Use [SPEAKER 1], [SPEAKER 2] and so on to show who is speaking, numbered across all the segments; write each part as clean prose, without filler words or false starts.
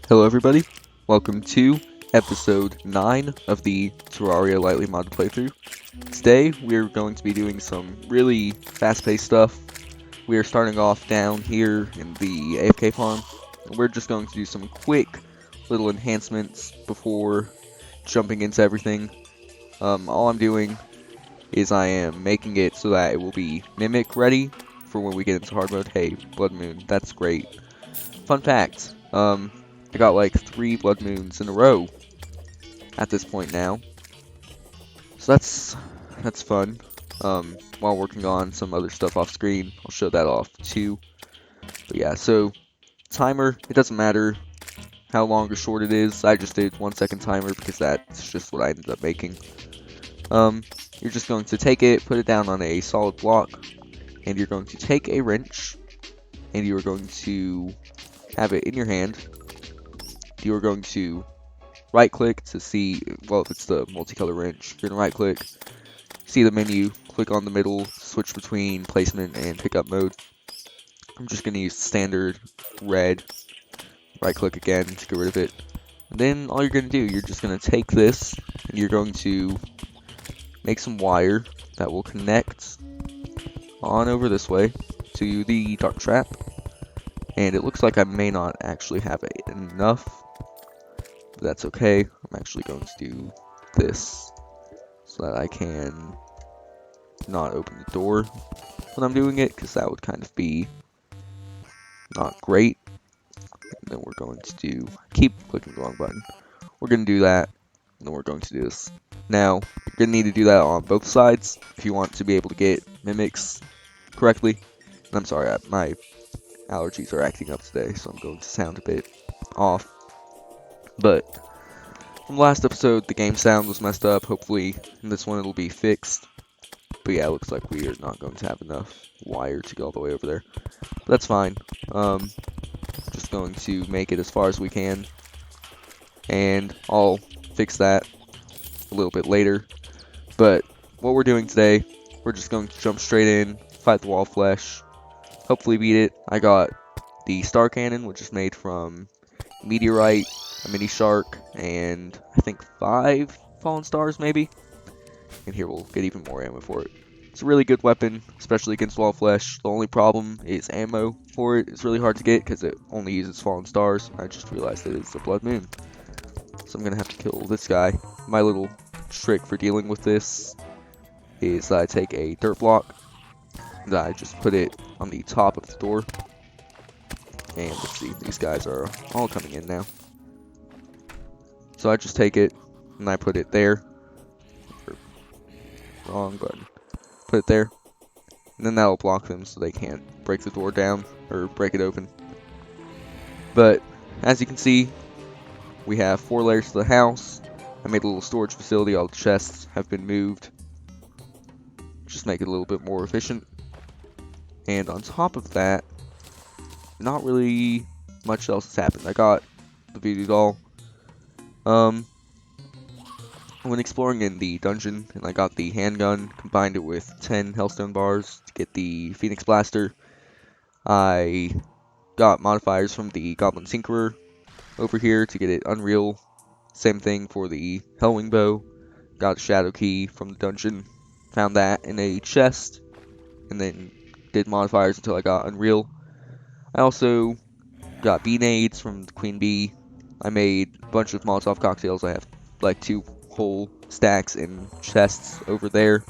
[SPEAKER 1] Hello everybody, welcome to episode 9 of the Terraria lightly modded playthrough. Today we're going to be doing some really fast-paced stuff. We are starting off down here in the AFK farm. We're just going to do some quick little enhancements before jumping into everything. All I'm doing is I am making it so that it will be Mimic ready for when we get into hard mode. Hey, Blood Moon, that's great. Fun fact, I got like 3 Blood Moons in a row at this point now. So that's fun. While working on some other stuff off screen, I'll show that off too. But yeah, so timer, it doesn't matter how long or short it is. I just did 1 second timer because that's just what I ended up making. You're just going to take it, put it down on a solid block, and you're going to take a wrench, and you are going to have it in your hand. You are going to right click to see, well, if it's the multicolor wrench, you're gonna right click, see the menu, click on the middle, switch between placement and pickup mode. I'm just gonna use standard red, right click again to get rid of it. And then all you're gonna do, you're just gonna take this and you're going to make some wire that will connect on over this way to the dark trap. And it looks like I may not actually have enough. That's okay. I'm actually going to do this so that I can not open the door when I'm doing it, because that would kind of be not great. And then we're going to do, keep clicking the wrong button. We're going to do that, and then we're going to do this. Now, you're going to need to do that on both sides if you want to be able to get mimics correctly. And I'm sorry, my allergies are acting up today, so I'm going to sound a bit off. But from last episode, the game sound was messed up. Hopefully, in this one it'll be fixed. But yeah, it looks like we are not going to have enough wire to go all the way over there. But that's fine. Just going to make it as far as we can. And I'll fix that a little bit later. But what we're doing today, we're just going to jump straight in, fight the wall flesh, hopefully beat it. I got the star cannon, which is made from meteorite, a mini shark, and I think 5 fallen stars maybe. And here we'll get even more ammo for it. It's a really good weapon, especially against wall flesh. The only problem is ammo for it. It's really hard to get because it only uses fallen stars. I just realized that it's a blood moon. So I'm going to have to kill this guy. My little trick for dealing with this is I take a dirt block and I just put it on the top of the door. And let's see, these guys are all coming in now. So I just take it and I put it there. Wrong button. Put it there. And then that'll block them so they can't break the door down or break it open. But as you can see, we have 4 layers to the house. I made a little storage facility. All the chests have been moved. Just make it a little bit more efficient. And on top of that, not really much else has happened. I got the voodoo doll. I went exploring in the dungeon, and I got the handgun, combined it with 10 hellstone bars to get the phoenix blaster. I got modifiers from the goblin tinkerer over here to get it unreal. Same thing for the hellwing bow. Got a shadow key from the dungeon, found that in a chest, and then did modifiers until I got unreal. I also got bee nades from the queen bee. I made a bunch of Molotov cocktails. I have like 2 whole stacks in chests over there,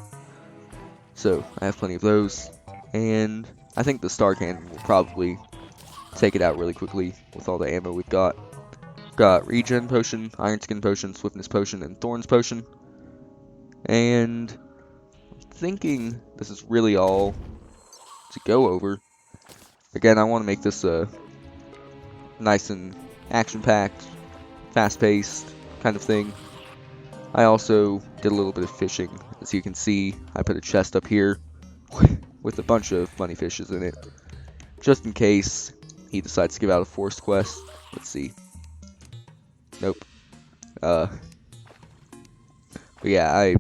[SPEAKER 1] so I have plenty of those. And I think the star cannon will probably take it out really quickly with all the ammo we've got. Got regen potion, iron skin potion, swiftness potion, and thorns potion. And I'm thinking this is really all to go over. Again, I want to make this a nice and action-packed, fast-paced kind of thing. I also did a little bit of fishing. As you can see, I put a chest up here with a bunch of bunny fishes in it, just in case he decides to give out a forced quest. Let's see. Nope. But yeah, I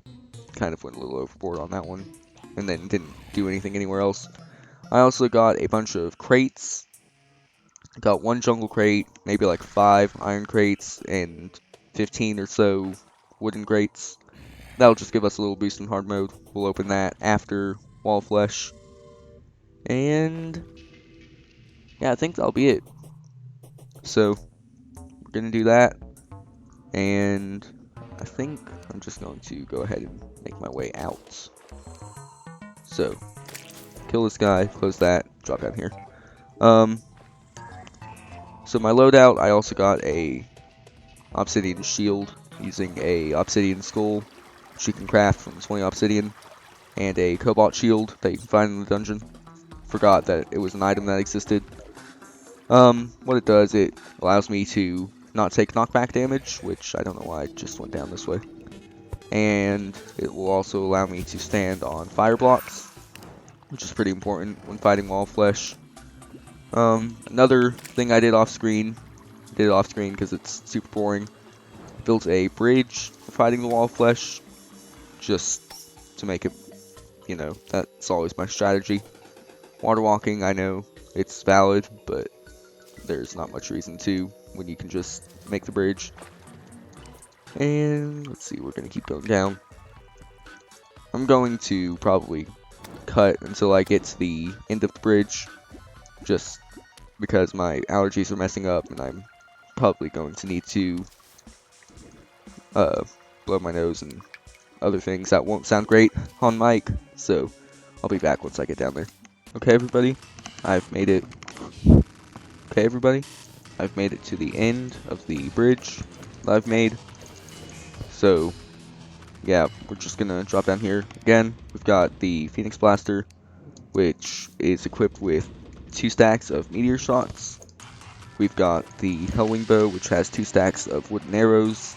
[SPEAKER 1] kind of went a little overboard on that one, and then didn't do anything anywhere else. I also got a bunch of crates Got one jungle crate, maybe like 5 iron crates, and 15 or so wooden crates. That'll just give us a little boost in hard mode. We'll open that after Wall of Flesh. And yeah, I think that'll be it. So we're gonna do that, and I think I'm just going to go ahead and make my way out. So kill this guy, close that, drop down here. So my loadout, I also got a obsidian shield using a obsidian skull, which you can craft from 20 obsidian, and a cobalt shield that you can find in the dungeon. Forgot that it was an item that existed. What it does, it allows me to not take knockback damage, which I don't know why I just went down this way. And it will also allow me to stand on fire blocks, which is pretty important when fighting Wall of Flesh. Another thing I did off screen because it's super boring. Built a bridge for fighting the Wall of Flesh, just to make it, that's always my strategy. Water walking, I know it's valid, but there's not much reason to when you can just make the bridge. And let's see, we're gonna keep going down. I'm going to probably cut until I get to the end of the bridge, just because my allergies are messing up and I'm probably going to need to blow my nose and other things that won't sound great on mic, so I'll be back once I get down there. Okay everybody, I've made it to the end of the bridge that I've made. So yeah, we're just gonna drop down here again. We've got the Phoenix Blaster, which is equipped with 2 stacks of meteor shots. We've got the Hellwing Bow, which has 2 stacks of wooden arrows.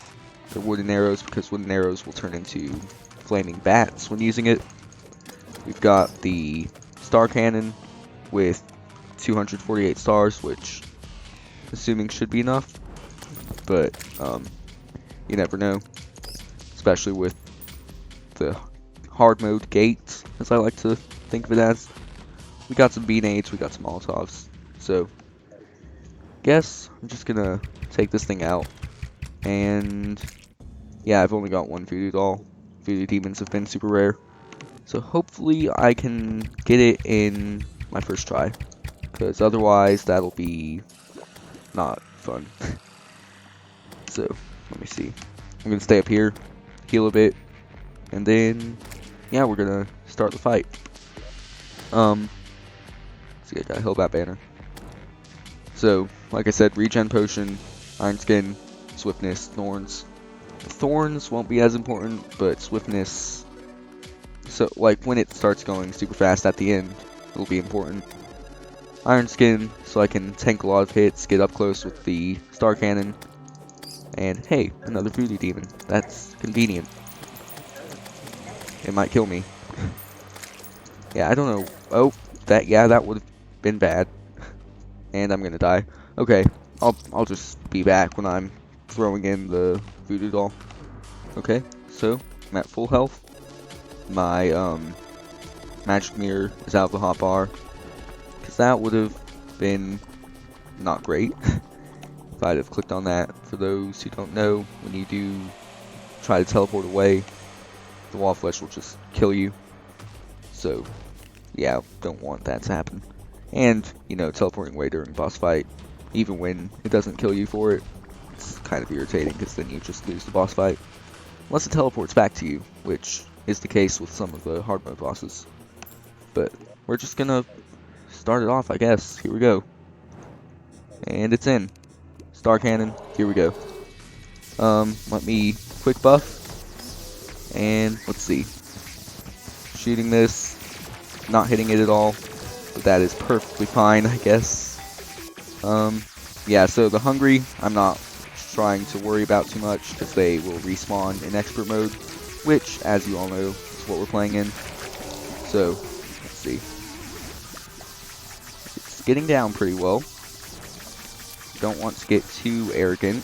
[SPEAKER 1] They're wooden arrows because wooden arrows will turn into flaming bats when using it. We've got the Star Cannon with 248 stars, which assuming should be enough, but you never know, especially with the hard mode gate, as I like to think of it as. We got some B-nades, we got some Molotovs, so guess I'm just gonna take this thing out. And yeah, I've only got one voodoo doll. Voodoo demons have been super rare, so hopefully I can get it in my first try, because otherwise that'll be not fun. So let me see, I'm gonna stay up here, heal a bit, and then yeah, we're gonna start the fight. See, I got a Hellbat banner. So like I said, regen potion, iron skin, swiftness, thorns. The thorns won't be as important, but swiftness, so like when it starts going super fast at the end, it'll be important. Iron skin, so I can tank a lot of hits, get up close with the Star Cannon. And hey, another voodoo demon. That's convenient. It might kill me. Yeah, I don't know. Oh, that would have been bad. And I'm gonna die. Okay, I'll just be back when I'm throwing in the voodoo doll. Okay, so I'm at full health. My magic mirror is out of the hotbar, because that would have been not great if I'd have clicked on that. For those who don't know, when you do try to teleport away, the Wall of Flesh will just kill you. So yeah, don't want that to happen. And teleporting away during boss fight, even when it doesn't kill you for it, it's kind of irritating, because then you just lose the boss fight. Unless it teleports back to you, which is the case with some of the hard mode bosses. But we're just gonna start it off, I guess. Here we go. And it's in. Star Cannon, here we go. Let me quick buff. And let's see. Shooting this, not hitting it at all, but that is perfectly fine, I guess. Yeah, so the hungry, I'm not trying to worry about too much, because they will respawn in expert mode, which, as you all know, is what we're playing in. So, let's see. It's getting down pretty well. Don't want to get too arrogant,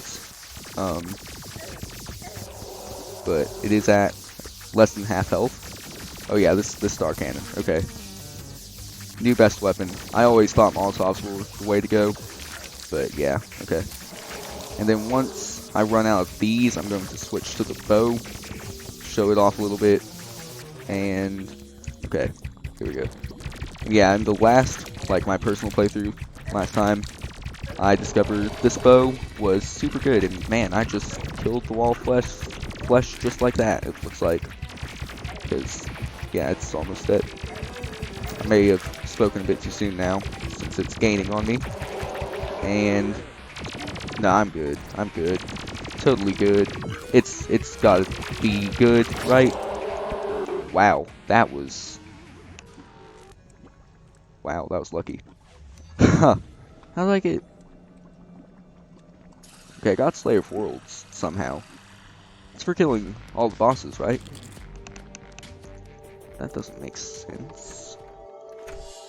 [SPEAKER 1] but it is at less than half health. Oh yeah, this Star Cannon, okay. New best weapon. I always thought Molotovs were the way to go. But yeah, okay. And then once I run out of these, I'm going to switch to the bow, show it off a little bit, and okay, here we go. Yeah, and the last, like my personal playthrough last time, I discovered this bow was super good, and man, I just killed the wall flesh just like that, it looks like. Because, yeah, it's almost dead. I may have spoken a bit too soon now, since it's gaining on me. And, no, I'm good. I'm good. Totally good. It's gotta be good, right? Wow, that was lucky. Huh. How did I get... Okay, I got Slayer of Worlds, somehow. It's for killing all the bosses, right? That doesn't make sense.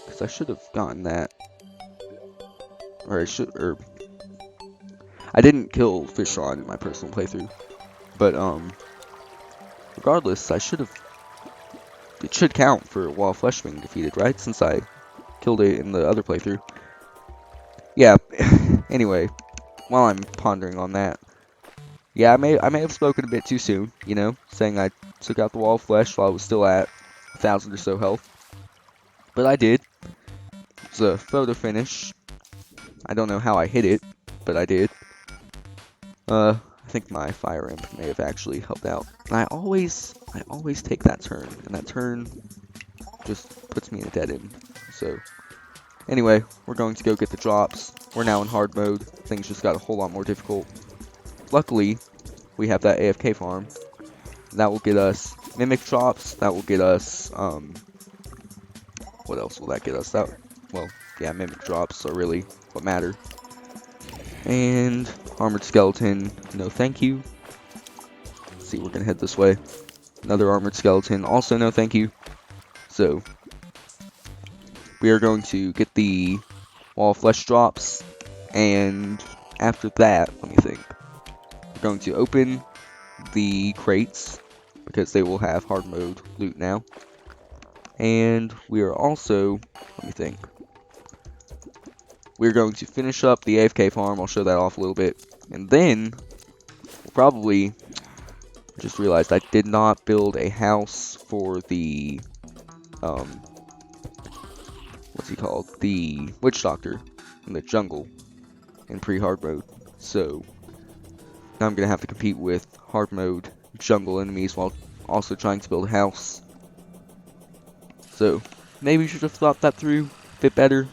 [SPEAKER 1] Because I should have gotten that. Or I didn't kill Fishron in my personal playthrough. But, regardless, I should have... It should count for Wall of Flesh being defeated, right? Since I killed it in the other playthrough. Yeah, anyway, while I'm pondering on that, yeah, I may have spoken a bit too soon, you know, saying I took out the Wall of Flesh while I was still at 1,000 or so health. But I did. It's a photo finish. I don't know how I hit it, but I did. I think my fire imp may have actually helped out. And I always take that turn, and that turn just puts me in a dead end. So, anyway, we're going to go get the drops. We're now in hard mode. Things just got a whole lot more difficult. Luckily, we have that AFK farm. That will get us mimic drops. That will get us, what else will that get us? Well, yeah, mimic drops are really what matter. And armored skeleton, no thank you. Let's see, we're gonna head this way. Another armored skeleton, also no thank you. So, we are going to get the Wall of Flesh drops, and after that, let me think. We're going to open the crates, because they will have hard mode loot now. And we are also, let me think. We're going to finish up the AFK farm. I'll show that off a little bit. And then, we'll probably, just realized I did not build a house for the, what's he called? The Witch Doctor in the jungle in pre-hard mode. So, now I'm going to have to compete with hard mode jungle enemies while also trying to build a house. So, maybe we should have thought that through a bit better,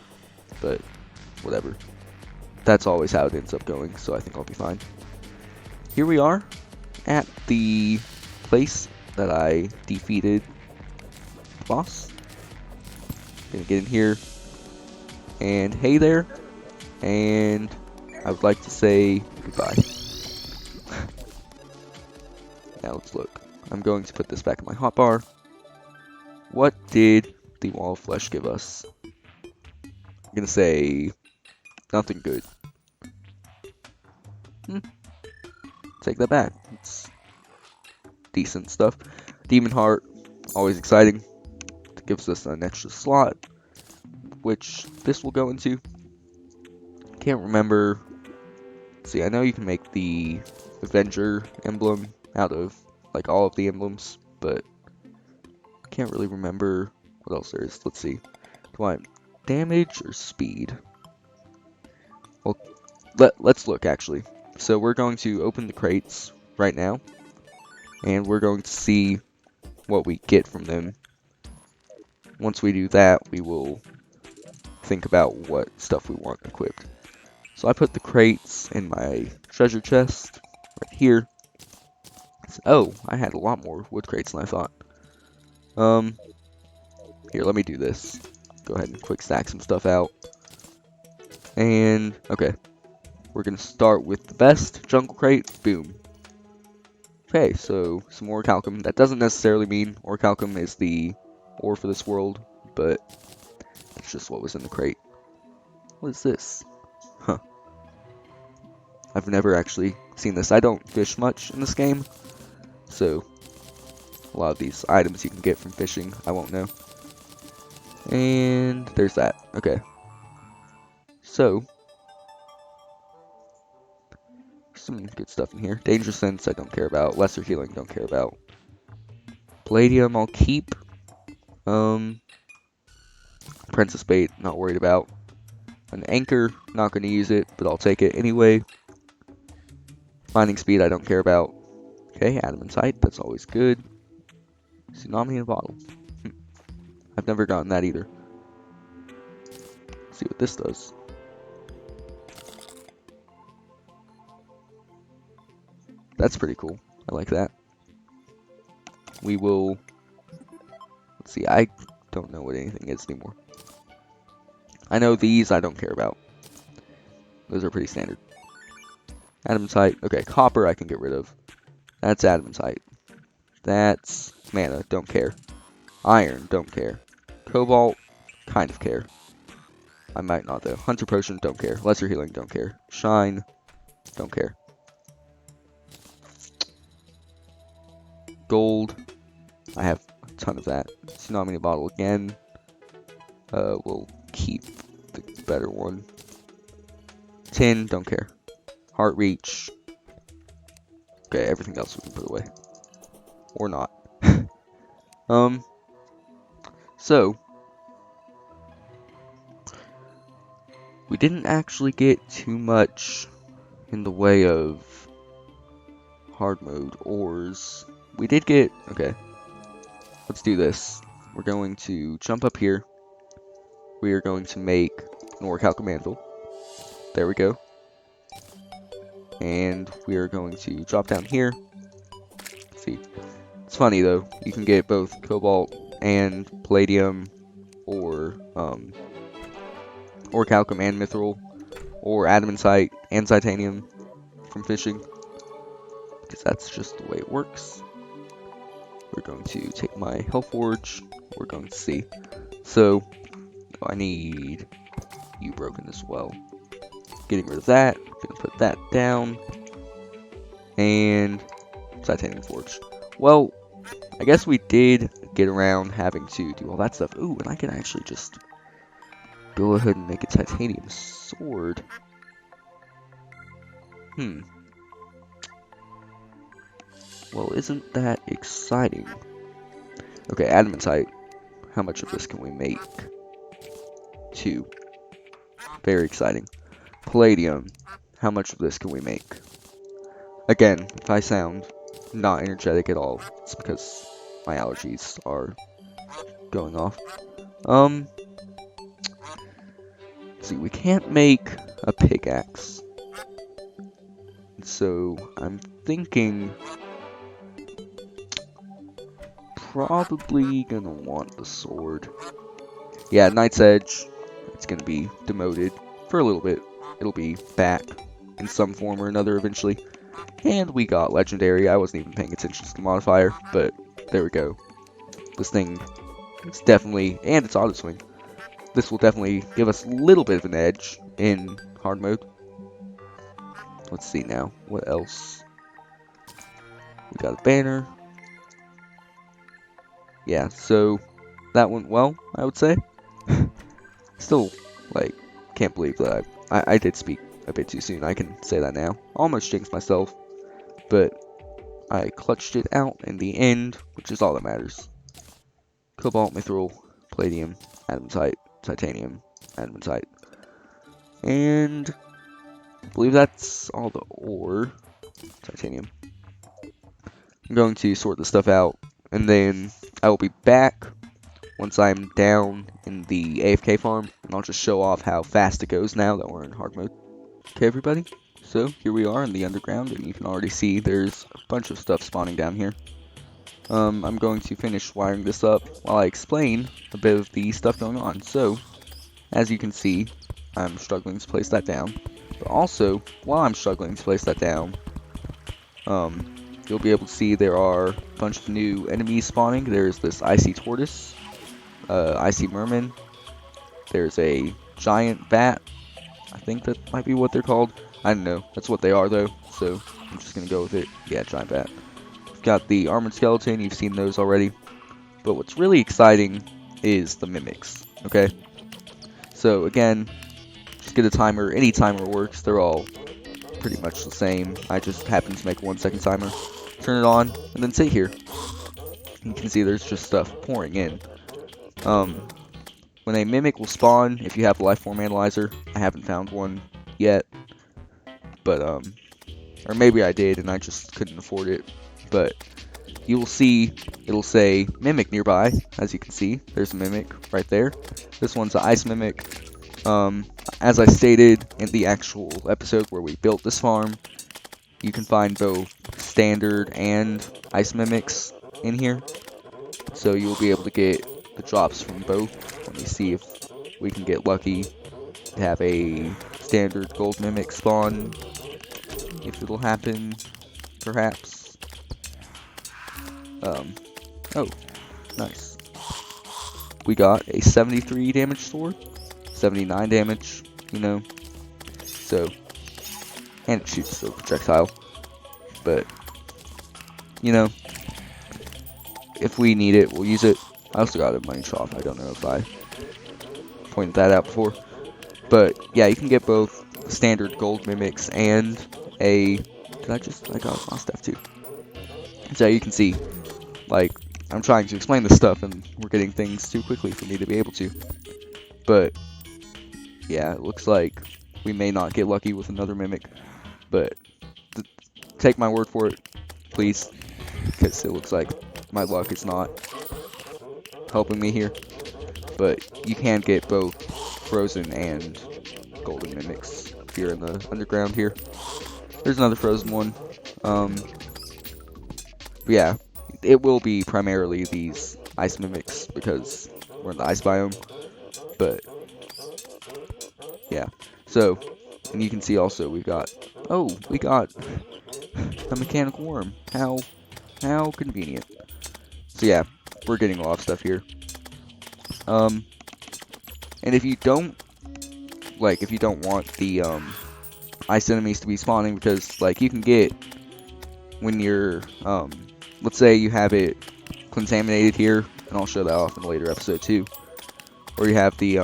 [SPEAKER 1] but whatever. That's always how it ends up going, so I think I'll be fine. Here we are at the place that I defeated the boss. Gonna get in here, and hey there, and I would like to say goodbye. Now let's look. I'm going to put this back in my hotbar. What did the Wall of Flesh give us? I'm gonna say nothing good. Take that back. It's decent stuff. Demon Heart, always exciting. It gives us an extra slot, which this will go into. Can't remember. Let's see, I know you can make the Avenger emblem out of like all of the emblems, but can't really remember what else there is. Let's see. Do I damage or speed? Well, let's look actually. So we're going to open the crates right now, and we're going to see what we get from them. Once we do that, we will think about what stuff we want equipped. So I put the crates in my treasure chest right here. Oh, I had a lot more wood crates than I thought. Here, let me do this. Go ahead and quick stack some stuff out. And, okay. We're going to start with the best jungle crate. Boom. Okay, so some orichalcum. That doesn't necessarily mean orichalcum is the ore for this world, but it's just what was in the crate. What is this? Huh. I've never actually seen this. I don't fish much in this game, so a lot of these items you can get from fishing, I won't know. And there's that. Okay. So, some good stuff in here. Danger Sense, I don't care about. Lesser Healing, don't care about. Palladium, I'll keep. Princess Bait, not worried about. An Anchor, not going to use it, but I'll take it anyway. Finding Speed, I don't care about. Okay, Adamantite, that's always good. Tsunami in a bottle. I've never gotten that either. Let's see what this does. That's pretty cool. I like that. We will... Let's see, I don't know what anything is anymore. I know these I don't care about. Those are pretty standard. Adamantite. Okay, copper I can get rid of. That's adamantite. That's mana. Don't care. Iron. Don't care. Cobalt. Kind of care. I might not though. Hunter Potion. Don't care. Lesser Healing. Don't care. Shine. Don't care. Gold. I have a ton of that. Tsunami in a bottle again. We'll keep the better one. Tin. Don't care. Heart Reach. Okay, everything else we can put away. Or not. So we didn't actually get too much in the way of hard mode ores. We did get, okay, let's do this. We're going to jump up here. We are going to make an orichalcum anvil. There we go. And we are going to drop down here. Let's see. It's funny though, you can get both cobalt and palladium, or orichalcum and mithril, or adamantite and titanium from fishing, because that's just the way it works. We're going to take my health forge. We're going to see. So I need you broken as well. Getting rid of that. Gonna put that down. And titanium forge. Well, I guess we did get around having to do all that stuff. Ooh, and I can actually just go ahead and make a titanium sword. Well, isn't that exciting? Okay, adamantite. How much of this can we make? 2. Very exciting. Palladium. How much of this can we make? Again, if I sound not energetic at all, it's because my allergies are going off. See, we can't make a pickaxe. So, I'm thinking probably gonna want the sword. Yeah, Knight's Edge, it's gonna be demoted for a little bit. It'll be back in some form or another eventually. And we got Legendary. I wasn't even paying attention to the modifier, but there we go. This thing, it's definitely, and it's auto swing. This will definitely give us a little bit of an edge in hard mode. Let's see now, what else? We got a banner. Yeah, so that went well, I would say. Still, like, can't believe that I did speak a bit too soon. I can say that now. Almost jinxed myself, but I clutched it out in the end, which is all that matters. Cobalt, mithril, palladium, adamantite, titanium, adamantite. And I believe that's all the ore. Titanium. I'm going to sort this stuff out, and then I will be back once I'm down in the AFK farm, and I'll just show off how fast it goes now that we're in hard mode. Okay, everybody, so here we are in the underground, and you can already see there's a bunch of stuff spawning down here. I'm going to finish wiring this up while I explain a bit of the stuff going on. So, as you can see, I'm struggling to place that down, but also, while I'm struggling to place that down, you'll be able to see there are a bunch of new enemies spawning. There's this icy tortoise, icy merman, there's a giant bat, I think that might be what they're called, I don't know, that's what they are though, so I'm just gonna go with it. Yeah, giant bat. We've got the armored skeleton, you've seen those already, but what's really exciting is the mimics, okay? So again, just get a timer, any timer works, they're all pretty much the same. I just happen to make a 1-second timer, turn it on, and then sit here. You can see there's just stuff pouring in. When a mimic will spawn, if you have a life form analyzer, I haven't found one yet, but or maybe I did and I just couldn't afford it, but you will see it'll say mimic nearby. As you can see, there's a mimic right there. This one's an ice mimic. As I stated in the actual episode where we built this farm, you can find both standard and ice mimics in here, so you'll be able to get the drops from both. Let me see if we can get lucky to have a standard gold mimic spawn, if it'll happen, perhaps. Oh, nice. We got a 73 damage sword, 79 damage, you know, so, and it shoots a projectile, but, you know, if we need it, we'll use it. I also got a money shop. I don't know if I pointed that out before, but yeah, you can get both standard gold mimics and a, I got my stuff too. So you can see, like, I'm trying to explain this stuff and we're getting things too quickly for me to be able to. But yeah, it looks like we may not get lucky with another mimic, but take my word for it, please, because it looks like my luck is not helping me here. But you can get both frozen and golden mimics here in the underground here. There's another frozen one. Yeah, it will be primarily these ice mimics because we're in the ice biome. But yeah, so, and you can see also we got a mechanical worm. How convenient. So yeah, we're getting a lot of stuff here. And if you don't want the ice enemies to be spawning, because like you can get when you're let's say you have it contaminated here, and I'll show that off in a later episode too, or you have the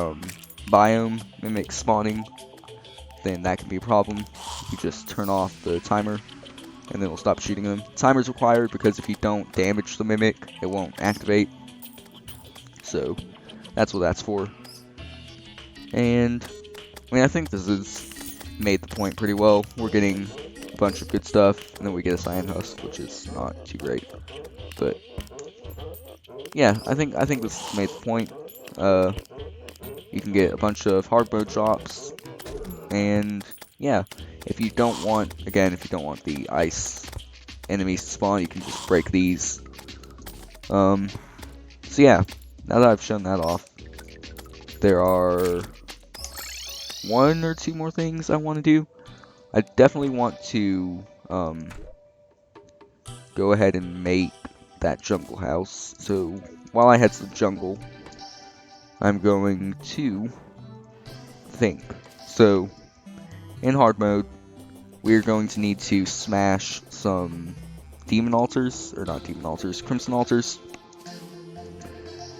[SPEAKER 1] biome mimic spawning, then that can be a problem. You just turn off the timer and then it'll stop shooting them. Timer's required because if you don't damage the mimic, it won't activate. So that's what that's for. And I mean, I think this has made the point pretty well. We're getting a bunch of good stuff, and then we get a cyan husk, which is not too great. But yeah, I think this made the point. You can get a bunch of Hardmode drops, and yeah, if you don't want the ice enemies to spawn, you can just break these. So yeah, now that I've shown that off, there are 1 or 2 more things I want to do. I definitely want to go ahead and make that jungle house. So while I head to the jungle, I'm going to think. So in hard mode, we're going to need to smash some demon altars, or not demon altars, crimson altars.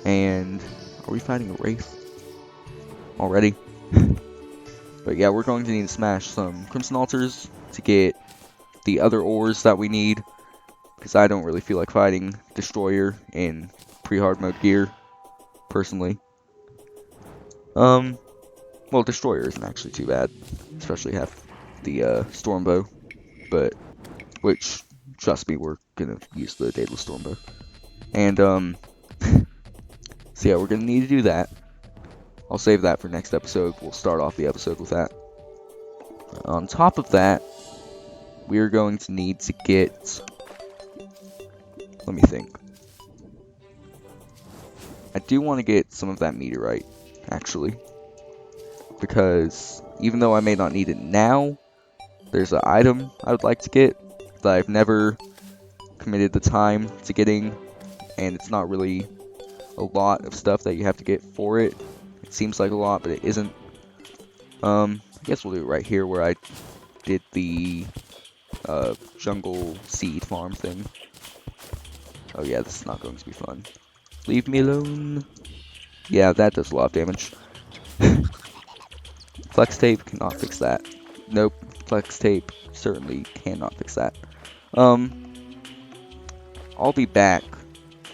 [SPEAKER 1] And are we fighting a wraith already? But yeah, we're going to need to smash some crimson altars to get the other ores that we need, because I don't really feel like fighting destroyer in pre-hard mode gear, personally. Well, destroyer isn't actually too bad, especially have the storm bow, but which, trust me, we're gonna use the daedalus storm bow. And so yeah, we're gonna need to do that. I'll save that for next episode. We'll start off the episode with that. On top of that, we are going to need to get, let me think. I do want to get some of that meteorite, actually, because even though I may not need it now, there's an item I would like to get that I've never committed the time to getting, and it's not really a lot of stuff that you have to get for it. It seems like a lot, but it isn't. I guess we'll do it right here where I did the jungle seed farm thing. Oh yeah, this is not going to be fun. Leave me alone. Yeah, that does a lot of damage. Flex tape cannot fix that. Nope, flex tape certainly cannot fix that. Um, I'll be back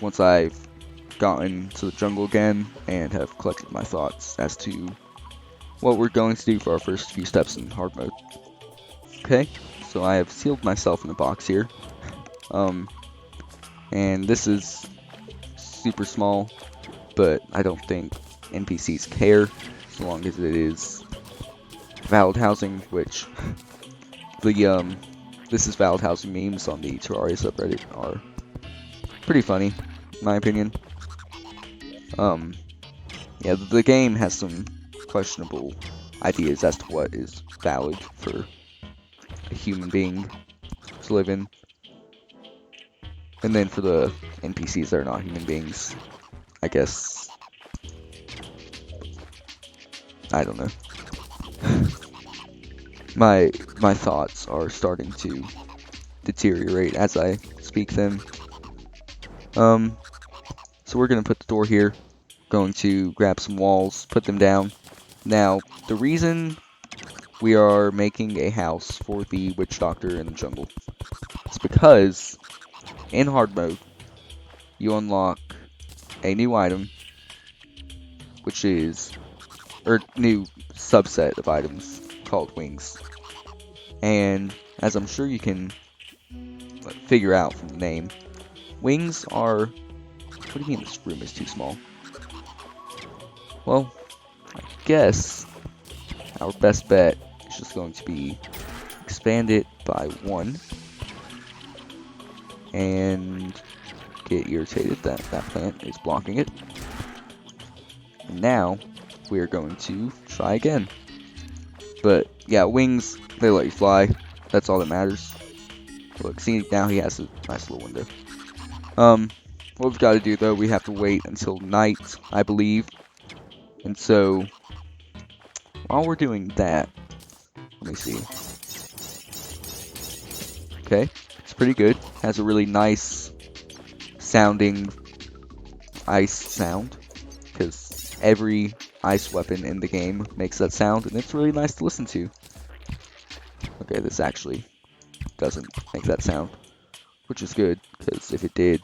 [SPEAKER 1] once I've gotten to the jungle again and have collected my thoughts as to what we're going to do for our first few steps in hard mode. Okay, so I have sealed myself in a box here. And this is super small, but I don't think NPCs care so long as it is valid housing, which this is valid housing memes on the Terraria subreddit are pretty funny, in my opinion. Yeah, the game has some questionable ideas as to what is valid for a human being to live in. And then for the NPCs that are not human beings, I guess, I don't know. My thoughts are starting to deteriorate as I speak them. So we're gonna put the door here. Going to grab some walls, put them down. Now, the reason we are making a house for the witch doctor in the jungle is because in hard mode you unlock a new item, which is new subset of items called wings. And as I'm sure you can figure out from the name, wings are... What do you mean this room is too small? Well, I guess our best bet is just going to be expand it by 1 and get irritated that that plant is blocking it. And now we are going to try again. But yeah, wings, they let you fly. That's all that matters. Look, see, now he has a nice little window. What we've got to do though, we have to wait until night, I believe. And so, while we're doing that, let me see. Okay, it's pretty good. Has a really nice sounding ice sound, because every ice weapon in the game makes that sound, and it's really nice to listen to. Okay, this actually doesn't make that sound, which is good, because if it did,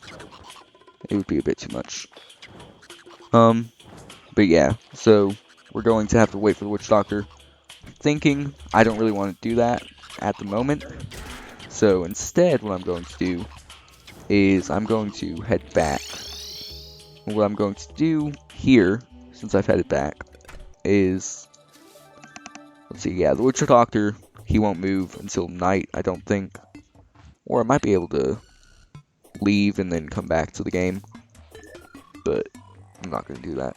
[SPEAKER 1] it would be a bit too much. But yeah, so we're going to have to wait for the witch doctor. I'm thinking I don't really want to do that at the moment, so instead what I'm going to do is I'm going to head back. And what I'm going to do here, since I've headed back, is, let's see, yeah, the witch doctor, he won't move until night, I don't think. Or I might be able to leave and then come back to the game, but I'm not going to do that.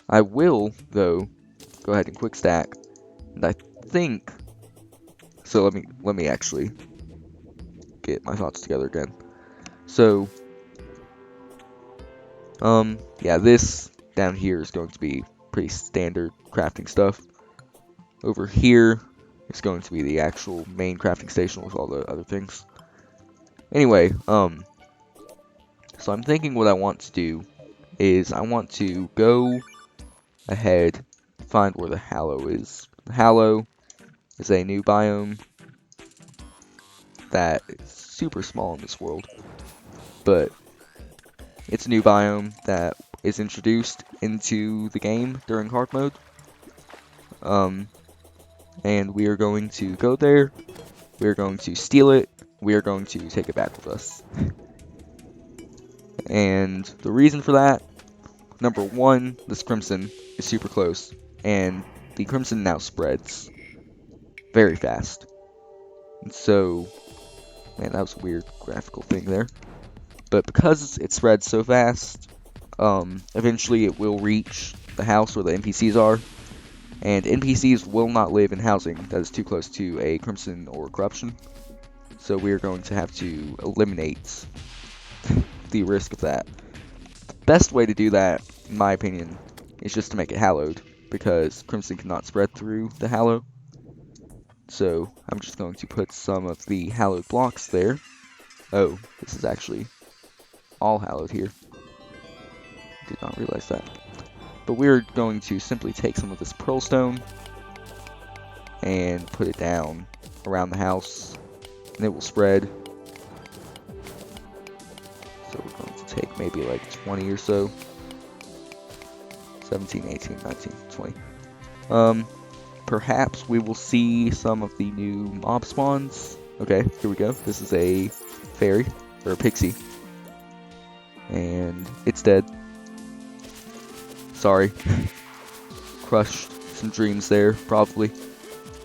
[SPEAKER 1] I will, though, go ahead and quick stack, and I think, so let me actually get my thoughts together again. So, yeah, this down here is going to be pretty standard crafting stuff. Over here is going to be the actual main crafting station with all the other things. Anyway, so I'm thinking what I want to do is I want to go ahead, find where the Hallow is. The Hallow is a new biome that is super small in this world, but it's a new biome that is introduced into the game during hard mode. And we are going to go there, we are going to steal it, we are going to take it back with us. And the reason for that, number 1, this crimson is super close, and the crimson now spreads very fast. And so, man, that was a weird graphical thing there. But because it spreads so fast, eventually it will reach the house where the NPCs are, and NPCs will not live in housing that is too close to a crimson or corruption. So we are going to have to eliminate the risk of that. The best way to do that, in my opinion, is just to make it hallowed, because crimson cannot spread through the hallow. So I'm just going to put some of the hallowed blocks there. Oh, this is actually all hallowed here. Did not realize that. But we're going to simply take some of this pearl stone and put it down around the house, and it will spread. So we're going to take maybe like 20 or so. 17, 18, 19, 20. Perhaps we will see some of the new mob spawns. Okay, here we go. This is a fairy, or a pixie. And it's dead. Sorry. Crushed some dreams there, probably.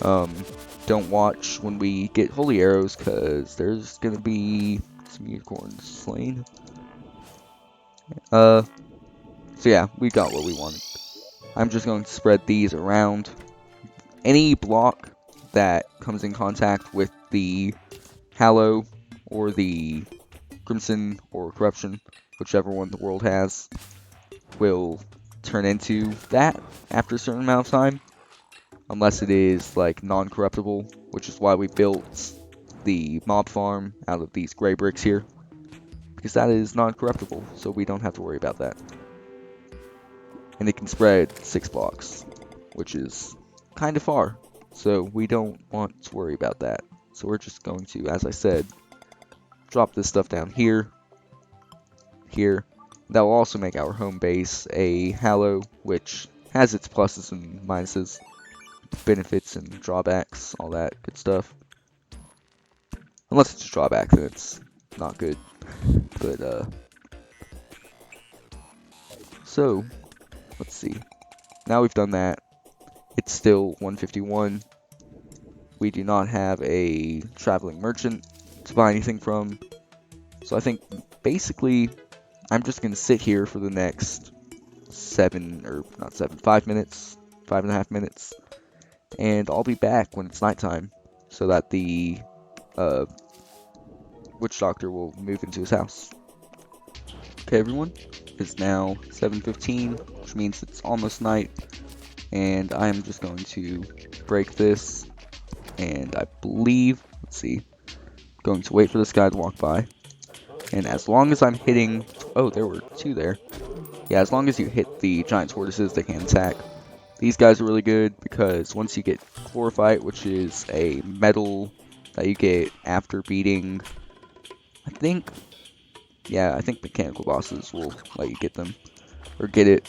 [SPEAKER 1] Don't watch when we get holy arrows, because there's gonna be some unicorns slain. So yeah, we got what we wanted. I'm just going to spread these around. Any block that comes in contact with the Hallow or the Crimson or Corruption, whichever one the world has, will turn into that after a certain amount of time. Unless it is like non-corruptible, which is why we built the mob farm out of these gray bricks here. Because that is non-corruptible, so we don't have to worry about that. And it can spread 6 blocks, which is kind of far, so we don't want to worry about that. So we're just going to, as I said, drop this stuff down here, here. That will also make our home base a Hallow, which has its pluses and minuses, benefits and drawbacks, all that good stuff. Unless it's a drawback, then it's not good. But, so, let's see. Now we've done that. It's still 151. We do not have a traveling merchant to buy anything from. So I think, basically, I'm just going to sit here for the next 5 minutes, 5.5 minutes. And I'll be back when it's nighttime, so that the witch doctor will move into his house. Okay, everyone, it's now 7:15, which means it's almost night, and I'm just going to break this, and I believe, let's see, going to wait for this guy to walk by, and as long as I'm hitting, oh, there were 2 there, yeah, as long as you hit the giant tortoises, they can attack. These guys are really good because once you get Chlorophyte, which is a metal that you get after beating, I think mechanical bosses will let you get them, or get it.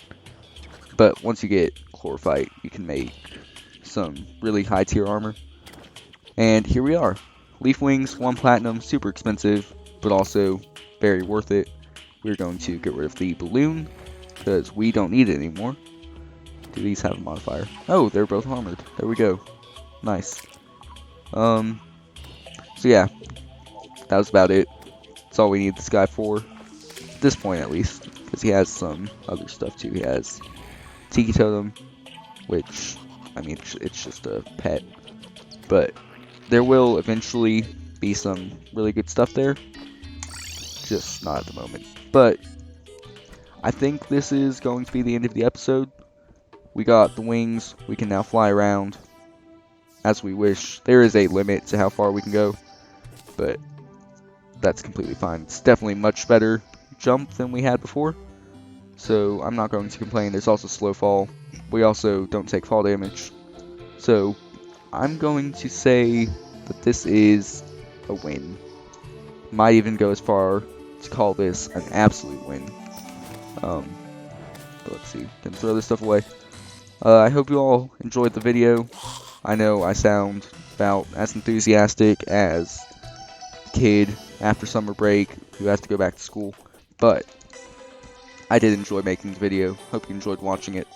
[SPEAKER 1] But once you get Chlorophyte, you can make some really high tier armor. And here we are. Leaf Wings, 1 platinum, super expensive, but also very worth it. We're going to get rid of the balloon, because we don't need it anymore. Do these have a modifier? Oh, they're both armored. There we go. Nice. So yeah, that was about it. That's all we need this guy for. At this point, at least. Because he has some other stuff, too. He has Tiki Totem, which, I mean, it's just a pet. But there will eventually be some really good stuff there. Just not at the moment. But I think this is going to be the end of the episode. We got the wings. We can now fly around as we wish. There is a limit to how far we can go, but that's completely fine. It's definitely much better jump than we had before, so I'm not going to complain. There's also slow fall. We also don't take fall damage, so I'm going to say that this is a win. Might even go as far to call this an absolute win. But let's see. Gonna throw this stuff away. I hope you all enjoyed the video. I know I sound about as enthusiastic as a kid after summer break who has to go back to school, but I did enjoy making the video. Hope you enjoyed watching it.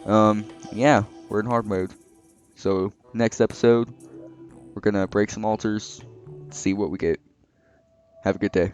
[SPEAKER 1] Yeah, we're in hard mode. So next episode, we're gonna break some altars, see what we get. Have a good day.